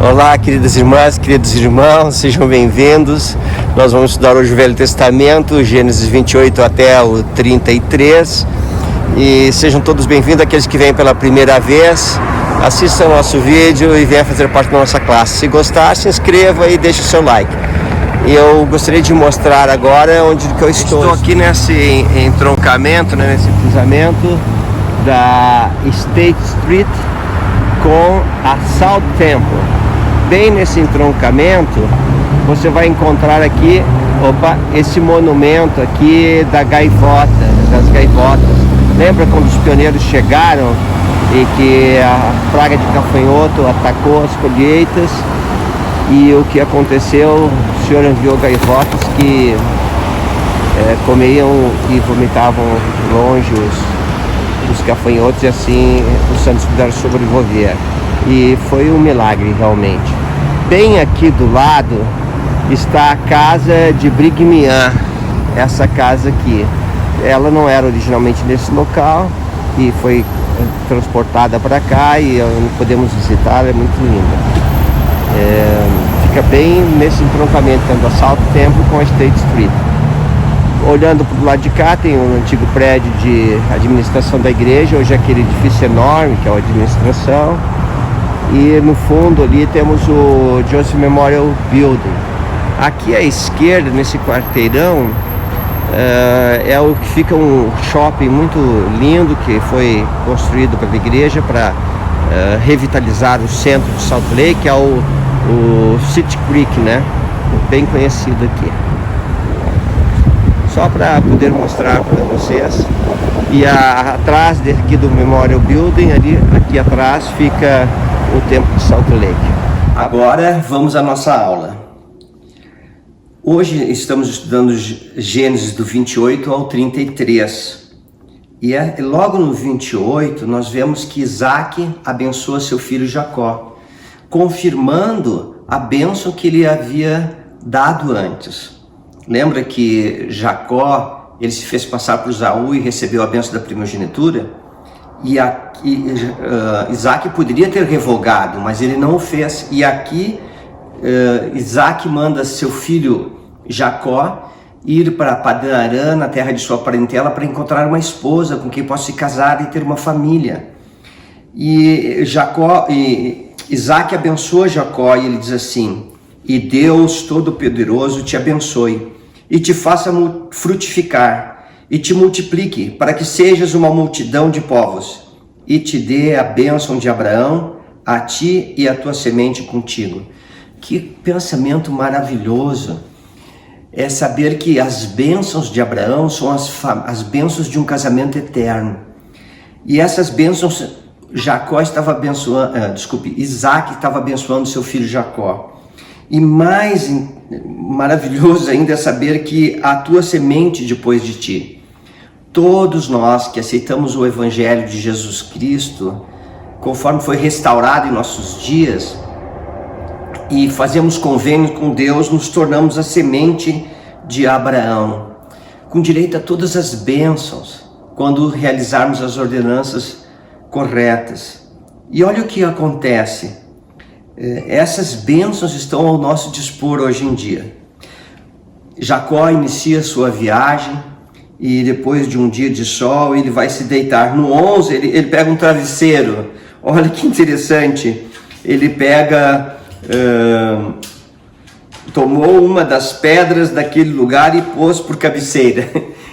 Olá, queridas irmãs, queridos irmãos, sejam bem-vindos. Nós vamos estudar hoje o Velho Testamento, Gênesis 28 até o 33. E sejam todos bem-vindos, aqueles que vêm pela primeira vez. Assistam o nosso vídeo e venham fazer parte da nossa classe. Se gostar, se inscreva e deixe o seu like. Eu gostaria de mostrar agora onde que eu estou. Estou aqui nesse entroncamento, nesse cruzamento da State Street com a South Temple. Bem nesse entroncamento, você vai encontrar aqui, esse monumento aqui das gaivotas. Lembra quando os pioneiros chegaram e que a praga de gafanhoto atacou as colheitas? E o que aconteceu? O Senhor enviou gaivotas que comiam e vomitavam longe os gafanhotos, e assim os santos puderam sobreviver. E foi um milagre realmente. Bem aqui do lado está a casa de Brigham Young. Essa casa aqui, ela não era originalmente nesse local e foi transportada para cá, e podemos visitar, é muito linda. Fica bem nesse entroncamento, tendo a South Temple com a State Street. Olhando para o lado de cá tem um antigo prédio de administração da igreja, hoje é aquele edifício enorme que é a administração. E no fundo ali temos o Joseph Memorial Building. Aqui à esquerda, nesse quarteirão, é o que fica um shopping muito lindo que foi construído pela igreja para revitalizar o centro de Salt Lake, que é o City Creek, né? Bem conhecido aqui. Só para poder mostrar para vocês. E atrás aqui do Memorial Building, aqui atrás fica o templo de Salt Lake. Agora vamos à nossa aula. Hoje estamos estudando Gênesis do 28 ao 33. E logo no 28 nós vemos que Isaac abençoa seu filho Jacó, confirmando a bênção que ele havia dado antes. Lembra que Jacó, ele se fez passar por Esaú e recebeu a bênção da primogenitura? E Isaac poderia ter revogado, mas ele não o fez. E aqui Isaac manda seu filho Jacó ir para Padã Arã, na terra de sua parentela, para encontrar uma esposa com quem possa se casar e ter uma família. E Isaac abençoa Jacó, e ele diz assim: e Deus Todo-Poderoso te abençoe e te faça frutificar e te multiplique, para que sejas uma multidão de povos, e te dê a bênção de Abraão, a ti e a tua semente contigo. Que pensamento maravilhoso é saber que as bênçãos de Abraão são as bênçãos de um casamento eterno. E essas bênçãos Isaac estava abençoando seu filho Jacó. E mais maravilhoso ainda é saber que a tua semente depois de ti. Todos nós que aceitamos o Evangelho de Jesus Cristo, conforme foi restaurado em nossos dias, e fazemos convênio com Deus, nos tornamos a semente de Abraão, com direito a todas as bênçãos, quando realizarmos as ordenanças corretas. E olha o que acontece. Essas bênçãos estão ao nosso dispor hoje em dia. Jacó inicia sua viagem, e depois de um dia de sol, ele vai se deitar. No 11, ele pega um travesseiro. Olha que interessante. Ele tomou uma das pedras daquele lugar e pôs por cabeceira.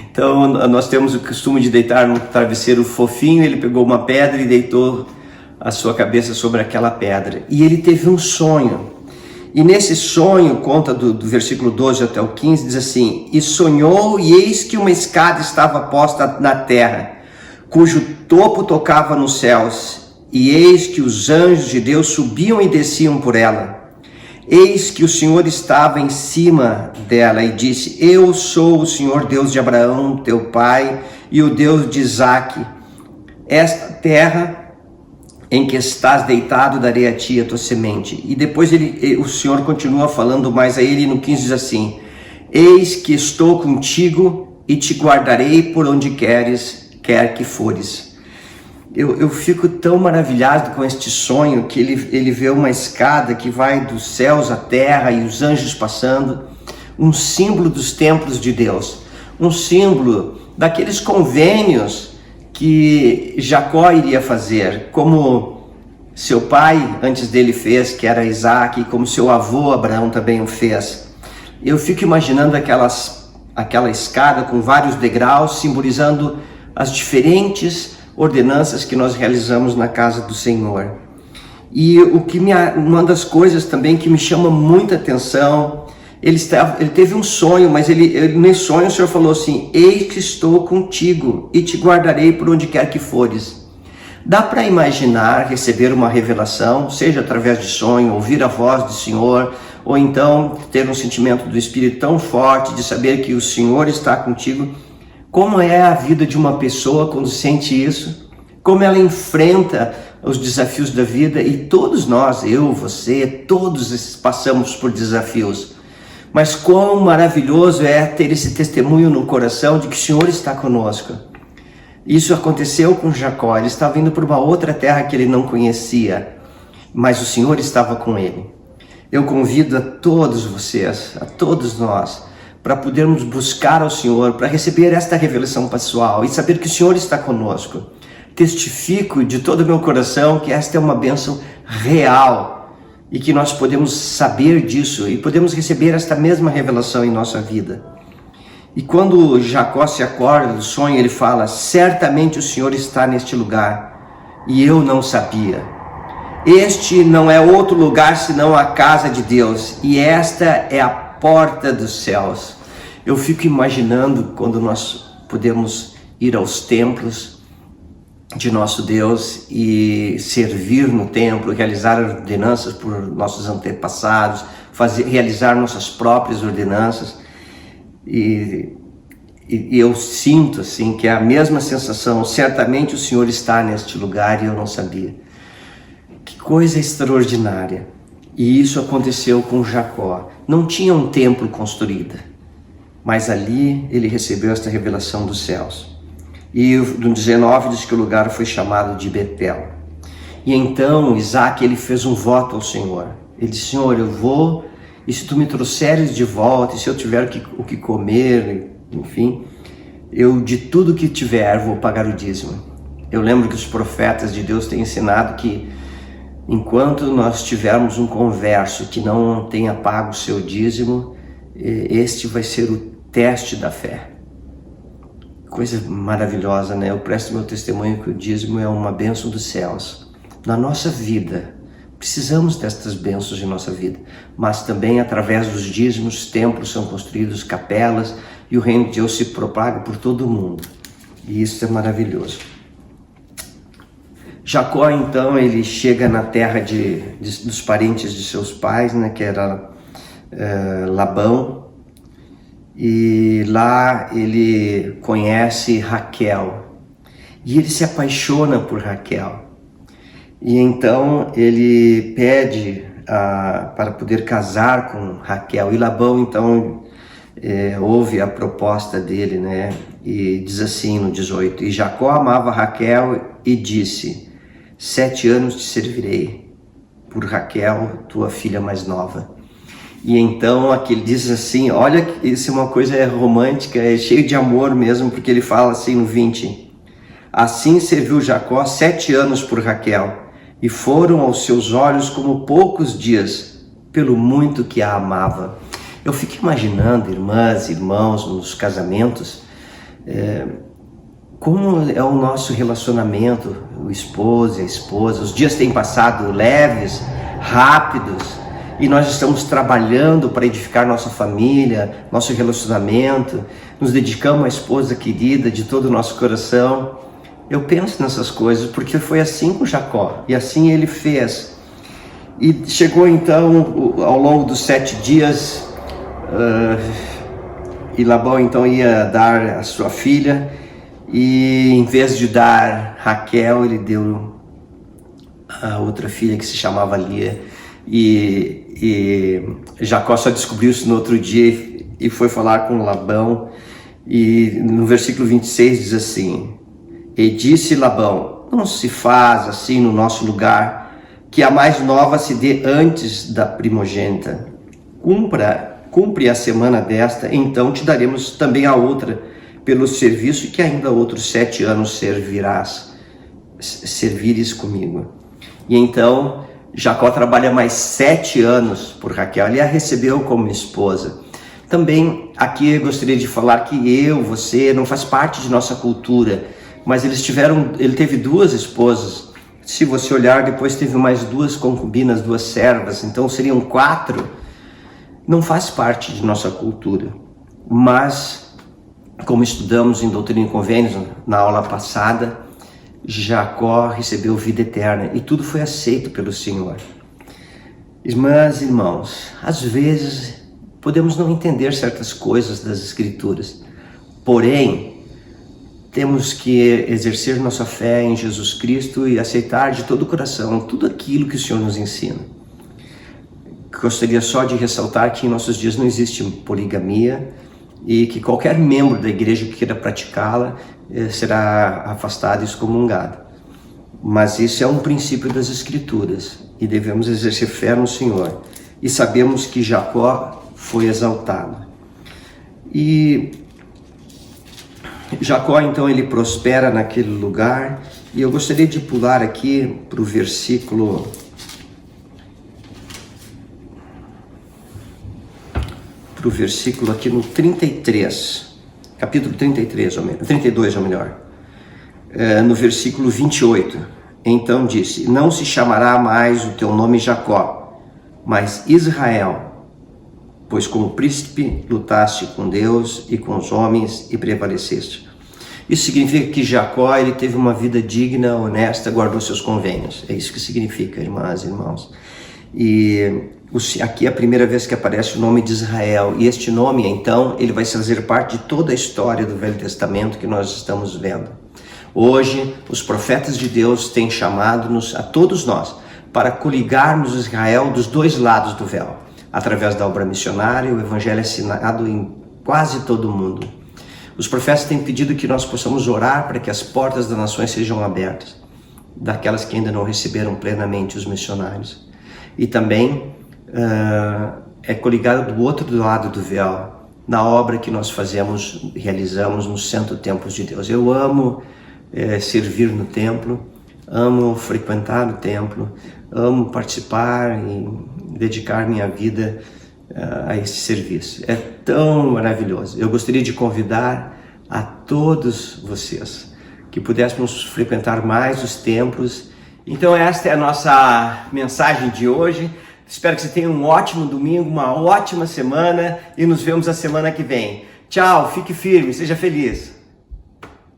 Então nós temos o costume de deitar num travesseiro fofinho. Ele pegou uma pedra e deitou a sua cabeça sobre aquela pedra. E ele teve um sonho. E nesse sonho, conta do versículo 12 até o 15, diz assim: e sonhou, e eis que uma escada estava posta na terra, cujo topo tocava nos céus, e eis que os anjos de Deus subiam e desciam por ela. Eis que o Senhor estava em cima dela e disse: eu sou o Senhor Deus de Abraão, teu pai, e o Deus de Isaque. Esta terra em que estás deitado darei a ti a tua semente. E depois o Senhor continua falando mais a ele, e no 15 diz assim: eis que estou contigo e te guardarei por onde quer que fores. eu fico tão maravilhado com este sonho que ele vê uma escada que vai dos céus à terra e os anjos passando, um símbolo dos templos de Deus, um símbolo daqueles convênios que Jacó iria fazer, como seu pai antes dele fez, que era Isaac, e como seu avô Abraão também o fez. Eu fico imaginando aquela escada com vários degraus, simbolizando as diferentes ordenanças que nós realizamos na casa do Senhor. E uma das coisas também que me chama muita atenção, ele teve um sonho, mas nesse sonho o Senhor falou assim: eis que estou contigo e te guardarei por onde quer que fores. Dá para imaginar receber uma revelação, seja através de sonho, ouvir a voz do Senhor, ou então ter um sentimento do Espírito tão forte de saber que o Senhor está contigo. Como é a vida de uma pessoa quando sente isso? Como ela enfrenta os desafios da vida? E todos nós, eu, você, todos passamos por desafios. Mas quão maravilhoso é ter esse testemunho no coração de que o Senhor está conosco. Isso aconteceu com Jacó. Ele estava indo para uma outra terra que ele não conhecia, mas o Senhor estava com ele. Eu convido a todos vocês, a todos nós, para podermos buscar ao Senhor, para receber esta revelação pessoal e saber que o Senhor está conosco. Testifico de todo o meu coração que esta é uma bênção real e que nós podemos saber disso e podemos receber esta mesma revelação em nossa vida. E quando Jacó se acorda do sonho, ele fala: certamente o Senhor está neste lugar e eu não sabia. Este não é outro lugar senão a casa de Deus, e esta é a porta dos céus. Eu fico imaginando quando nós podemos ir aos templos de nosso Deus e servir no templo, realizar ordenanças por nossos antepassados, realizar nossas próprias ordenanças. E eu sinto assim que é a mesma sensação: certamente o Senhor está neste lugar e eu não sabia. Que coisa extraordinária! E isso aconteceu com Jacó. Não tinha um templo construído, mas ali ele recebeu esta revelação dos céus. E no 19 diz que o lugar foi chamado de Betel. E então Isaac, ele fez um voto ao Senhor. Ele disse: Senhor, eu vou, e se tu me trouxeres de volta, e se eu tiver o que comer, enfim, eu de tudo que tiver vou pagar o dízimo. Eu lembro que os profetas de Deus têm ensinado que enquanto nós tivermos um converso que não tenha pago o seu dízimo, este vai ser o teste da fé. Coisa maravilhosa, né? Eu presto meu testemunho que o dízimo é uma bênção dos céus. Na nossa vida, precisamos destas bênçãos em nossa vida, mas também através dos dízimos, templos são construídos, capelas, e o reino de Deus se propaga por todo o mundo. E isso é maravilhoso. Jacó, então, ele chega na terra dos parentes de seus pais, né, que era Labão, e lá ele conhece Raquel, e ele se apaixona por Raquel, e então ele pede para poder casar com Raquel, e Labão, então, ouve a proposta dele, né, e diz assim no 18: e Jacó amava Raquel e disse: 7 anos te servirei por Raquel, tua filha mais nova. E então aqui ele diz assim, olha, isso é uma coisa romântica, é cheio de amor mesmo, porque ele fala assim no 20: assim serviu Jacó 7 anos por Raquel, e foram aos seus olhos como poucos dias, pelo muito que a amava. Eu fico imaginando, irmãs e irmãos, nos casamentos, como é o nosso relacionamento, o esposo e a esposa. Os dias têm passado leves, rápidos, e nós estamos trabalhando para edificar nossa família, nosso relacionamento, nos dedicamos à esposa querida de todo o nosso coração. Eu penso nessas coisas porque foi assim com Jacó, e assim ele fez. E chegou então, ao longo dos 7 dias, e Labão então ia dar a sua filha, e em vez de dar Raquel, ele deu a outra filha que se chamava Lia. E Jacó só descobriu isso no outro dia e foi falar com Labão. E no versículo 26 diz assim: e disse Labão: não se faz assim no nosso lugar, que a mais nova se dê antes da primogênita. Cumpre a semana desta, então te daremos também a outra, pelo serviço que ainda outros 7 anos servires comigo. E então Jacó trabalha mais 7 anos por Raquel, ele a recebeu como esposa. Também aqui eu gostaria de falar que você, não faz parte de nossa cultura, mas ele teve 2 esposas. Se você olhar, depois teve mais 2 concubinas, 2 servas, então seriam 4. Não faz parte de nossa cultura, mas como estudamos em Doutrina e Convênios na aula passada, Jacó recebeu vida eterna e tudo foi aceito pelo Senhor. Irmãs e irmãos, às vezes podemos não entender certas coisas das Escrituras, porém, temos que exercer nossa fé em Jesus Cristo e aceitar de todo o coração tudo aquilo que o Senhor nos ensina. Gostaria só de ressaltar que em nossos dias não existe poligamia e que qualquer membro da igreja que queira praticá-la será afastado e excomungado. Mas isso é um princípio das Escrituras e devemos exercer fé no Senhor. E sabemos que Jacó foi exaltado. E Jacó então ele prospera naquele lugar, e eu gostaria de pular aqui para o versículo aqui no 33, capítulo 33, 32 ou melhor, no versículo 28. Então disse: não se chamará mais o teu nome Jacó, mas Israel, pois como príncipe lutaste com Deus e com os homens e prevaleceste. Isso significa que Jacó ele teve uma vida digna, honesta, guardou seus convênios. É isso que significa, irmãs e irmãos. E aqui é a primeira vez que aparece o nome de Israel. E este nome, então, ele vai fazer parte de toda a história do Velho Testamento que nós estamos vendo. Hoje, os profetas de Deus têm chamado-nos, a todos nós, para coligarmos Israel dos 2 lados do véu. Através da obra missionária, o evangelho é assinado em quase todo o mundo. Os profetas têm pedido que nós possamos orar para que as portas das nações sejam abertas, daquelas que ainda não receberam plenamente os missionários. E também é coligado do outro lado do véu, na obra que nós realizamos nos Santos Templos de Deus. Eu amo servir no templo, amo frequentar o templo, amo participar e dedicar minha vida a esse serviço. É tão maravilhoso. Eu gostaria de convidar a todos vocês que pudéssemos frequentar mais os templos. Então esta é a nossa mensagem de hoje. Espero que você tenha um ótimo domingo, uma ótima semana e nos vemos a semana que vem. Tchau, fique firme, seja feliz.